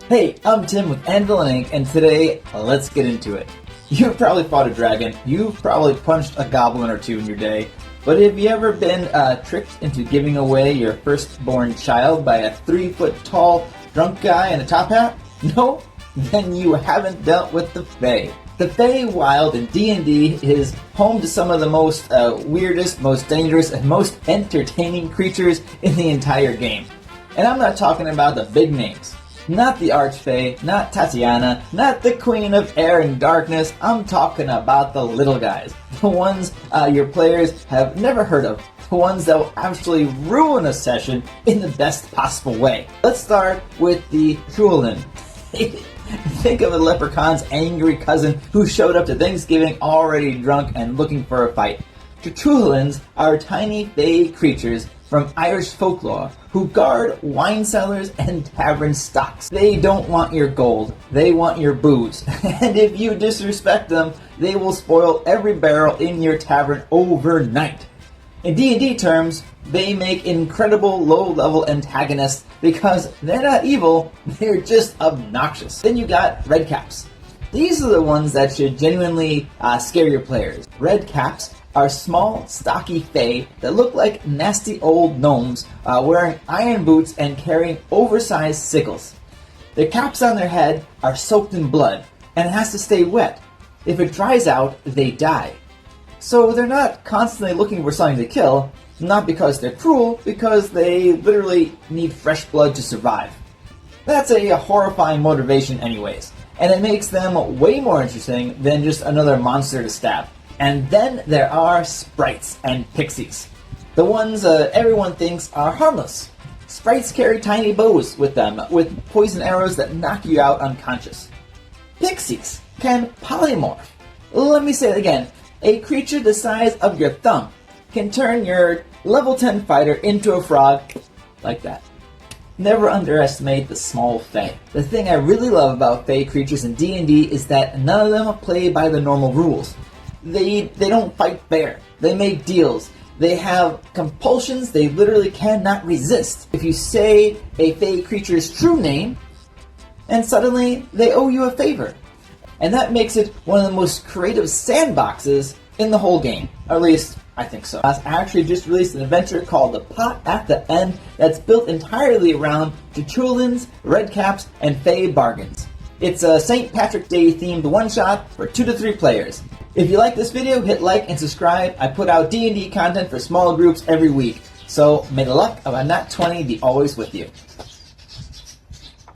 Hey, I'm Tim with Anvil and Ink, and today, let's get into it. You've probably fought a dragon, you've probably punched a goblin or two in your day, but have you ever been tricked into giving away your firstborn child by a 3-foot-tall drunk guy in a top hat? No? Then you haven't dealt with the Fey. The Feywild in D&D is home to some of the most weirdest, most dangerous, and most entertaining creatures in the entire game. And I'm not talking about the big names. Not the Archfey, not Tatiana, not the Queen of Air and Darkness. I'm talking about the little guys. The ones your players have never heard of. The ones that will actually ruin a session in the best possible way. Let's start with the Clurichauns. Think of a leprechaun's angry cousin who showed up to Thanksgiving already drunk and looking for a fight. Clurichauns are tiny fey creatures from Irish folklore who guard wine cellars and tavern stocks. They don't want your gold, they want your booze. And if you disrespect them, they will spoil every barrel in your tavern overnight. In D&D terms, they make incredible low-level antagonists because they're not evil, they're just obnoxious. Then you got redcaps. These are the ones that should genuinely scare your players. Redcaps are small, stocky fey that look like nasty old gnomes wearing iron boots and carrying oversized sickles. The caps on their head are soaked in blood, and it has to stay wet. If it dries out, they die. So they're not constantly looking for something to kill, not because they're cruel, because they literally need fresh blood to survive. That's a horrifying motivation anyways, and it makes them way more interesting than just another monster to stab. And then there are sprites and pixies. The ones everyone thinks are harmless. Sprites carry tiny bows with them, with poison arrows that knock you out unconscious. Pixies can polymorph. Let me say it again. A creature the size of your thumb can turn your level 10 fighter into a frog like that. Never underestimate the small Fey. The thing I really love about Fey creatures in D&D is that none of them play by the normal rules. They don't fight fair. They make deals. They have compulsions they literally cannot resist. If you say a Fey creature's true name, and suddenly they owe you a favor. And that makes it one of the most creative sandboxes in the whole game. Or at least, I think so. I actually just released an adventure called The Pot at the End that's built entirely around Clurichauns, redcaps, and Fey bargains. It's a St. Patrick's Day themed one-shot for 2 to 3 players. If you like this video, hit like and subscribe. I put out D&D content for small groups every week. So may the luck of a Nat 20 be always with you.